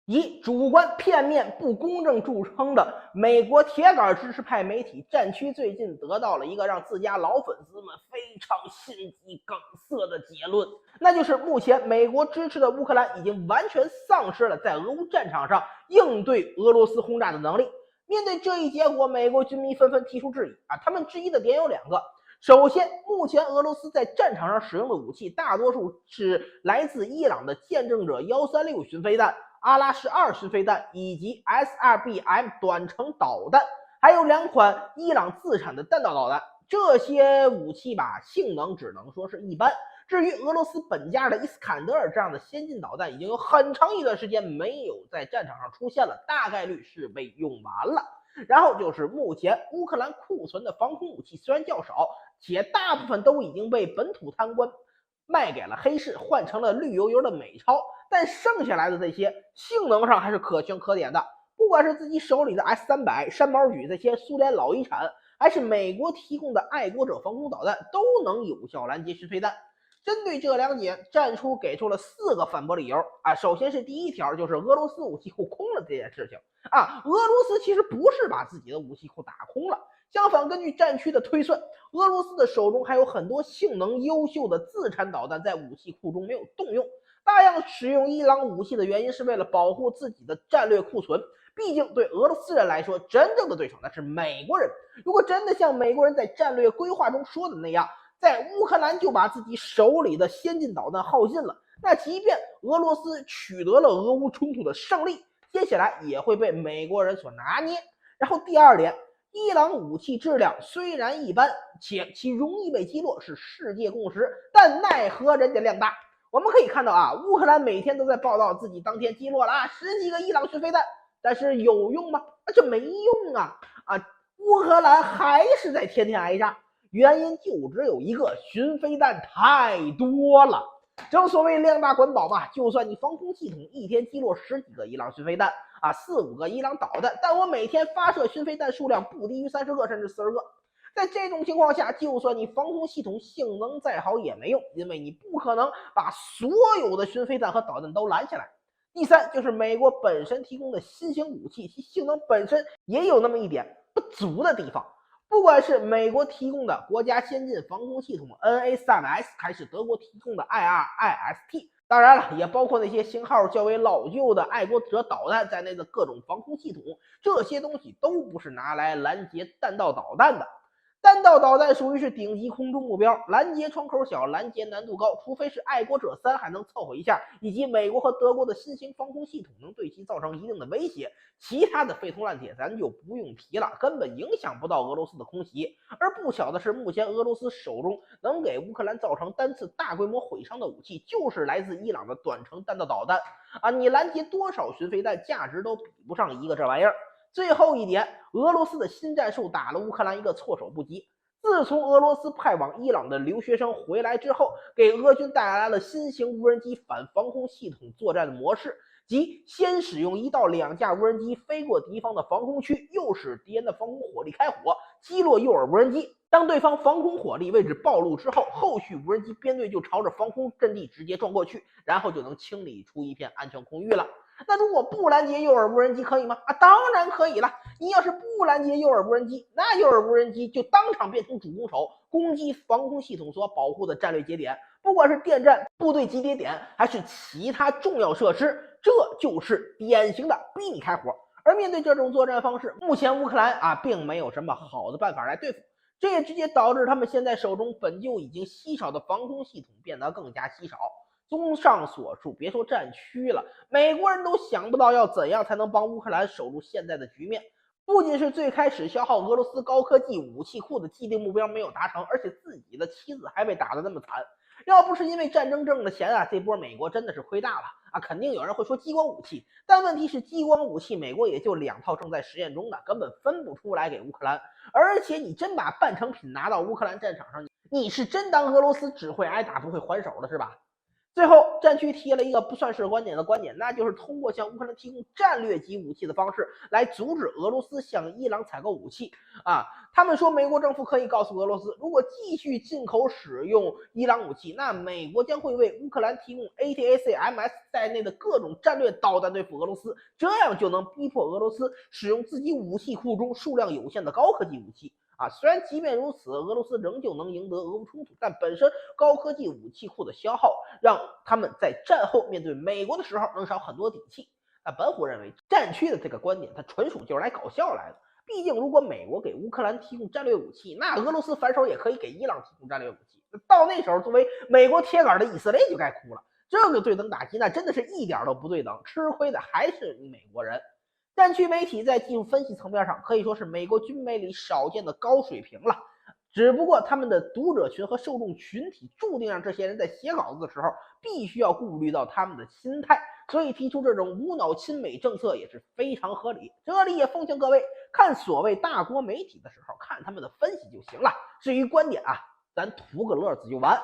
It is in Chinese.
以主观片面不公正著称的美国铁杆支持派媒体战区最近得到了一个让自家老粉丝们非常心肌梗塞的结论，那就是目前美国支持的乌克兰已经完全丧失了在俄乌战场上应对俄罗斯轰炸的能力。面对这一结果，美国军迷纷纷提出质疑他们质疑的点有两个。首先，目前俄罗斯在战场上使用的武器大多数是来自伊朗的见证者136巡飞弹、阿拉什2巡飞弹以及 SRBM 短程导弹，还有2款伊朗自产的弹道导弹。这些武器性能只能说是一般。至于俄罗斯本家的伊斯坎德尔这样的先进导弹，已经有很长一段时间没有在战场上出现了，大概率是被用完了。然后就是目前乌克兰库存的防空武器虽然较少，且大部分都已经被本土贪官卖给了黑市，换成了绿油油的美钞，但剩下来的这些性能上还是可圈可点的。不管是自己手里的 S300、山毛榉这些苏联老遗产，还是美国提供的爱国者防空导弹，都能有效拦截巡飞弹。针对这两点，战出给出了4个反驳理由首先是第一条，就是俄罗斯武器库空了这件事情俄罗斯其实不是把自己的武器库打空了，相反，根据战区的推算，俄罗斯的手中还有很多性能优秀的自产导弹在武器库中没有动用。大量使用伊朗武器的原因是为了保护自己的战略库存，毕竟对俄罗斯人来说，真正的对手那是美国人。如果真的像美国人在战略规划中说的那样，在乌克兰就把自己手里的先进导弹耗尽了，那即便俄罗斯取得了俄乌冲突的胜利，接下来也会被美国人所拿捏。然后第二点，伊朗武器质量虽然一般，且其容易被击落是世界共识，但奈何人家量大。我们可以看到乌克兰每天都在报道自己当天击落了10几个伊朗巡飞弹，但是有用吗？这没用乌克兰还是在天天挨炸。原因就只有一个，巡飞弹太多了。正所谓量大管饱嘛，就算你防空系统一天击落10几个伊朗巡飞弹4、5个伊朗导弹，但我每天发射巡飞弹数量不低于30个甚至40个。在这种情况下，就算你防空系统性能再好也没用，因为你不可能把所有的巡飞弹和导弹都拦下来。第三，就是美国本身提供的新型武器，其性能本身也有那么一点不足的地方。不管是美国提供的国家先进防空系统 NA-3S， 还是德国提供的 IRIS-T， 当然了，也包括那些型号较为老旧的爱国者导弹在内的各种防空系统，这些东西都不是拿来拦截弹道导弹的。弹道导弹属于是顶级空中目标，拦截窗口小，拦截难度高，除非是爱国者3还能凑合一下，以及美国和德国的新型防空系统能对其造成一定的威胁，其他的废铜烂铁咱就不用提了，根本影响不到俄罗斯的空袭。而不巧的是，目前俄罗斯手中能给乌克兰造成单次大规模毁伤的武器，就是来自伊朗的短程弹道导弹你拦截多少巡飞弹，价值都比不上一个这玩意儿。最后一点，俄罗斯的新战术打了乌克兰一个措手不及。自从俄罗斯派往伊朗的留学生回来之后，给俄军带来了新型无人机反防空系统作战的模式，即先使用1到2架无人机飞过敌方的防空区，诱使敌人的防空火力开火，击落诱饵无人机。当对方防空火力位置暴露之后，后续无人机编队就朝着防空阵地直接撞过去，然后就能清理出一片安全空域了。那如果不拦截诱饵无人机可以吗？当然可以了。你要是不拦截诱饵无人机，那诱饵无人机就当场变成主攻手，攻击防空系统所保护的战略节点，不管是电站、部队集结点，还是其他重要设施，这就是典型的逼你开火。而面对这种作战方式，目前乌克兰并没有什么好的办法来对付，这也直接导致他们现在手中本就已经稀少的防空系统变得更加稀少。综上所述，别说战区了，美国人都想不到要怎样才能帮乌克兰守住现在的局面。不仅是最开始消耗俄罗斯高科技武器库的既定目标没有达成，而且自己的妻子还被打得那么惨。要不是因为战争挣的钱这波美国真的是亏大了肯定有人会说激光武器，但问题是激光武器美国也就2套正在实验中的，根本分不出来给乌克兰。而且你真把半成品拿到乌克兰战场上，你是真当俄罗斯只会挨打不会还手的是吧？最后，战区提了一个不算是观点的观点，那就是通过向乌克兰提供战略级武器的方式来阻止俄罗斯向伊朗采购武器。他们说美国政府可以告诉俄罗斯，如果继续进口使用伊朗武器，那美国将会为乌克兰提供 ATACMS 在内的各种战略导弹对付俄罗斯，这样就能逼迫俄罗斯使用自己武器库中数量有限的高科技武器。虽然即便如此，俄罗斯仍旧能赢得俄乌冲突，但本身高科技武器库的消耗，让他们在战后面对美国的时候能少很多底气。本虎认为战区的这个观点，它纯属就是来搞笑来的。毕竟，如果美国给乌克兰提供战略武器，那俄罗斯反手也可以给伊朗提供战略武器。到那时候，作为美国铁杆的以色列就该哭了。这个对等打击，那真的是一点都不对等，吃亏的还是你美国人。战区媒体在技术分析层面上可以说是美国军媒里少见的高水平了，只不过他们的读者群和受众群体注定让这些人在写稿子的时候必须要顾虑到他们的心态，所以提出这种无脑亲美政策也是非常合理。这里也奉劝各位，看所谓大国媒体的时候，看他们的分析就行了，至于观点咱图个乐子就完。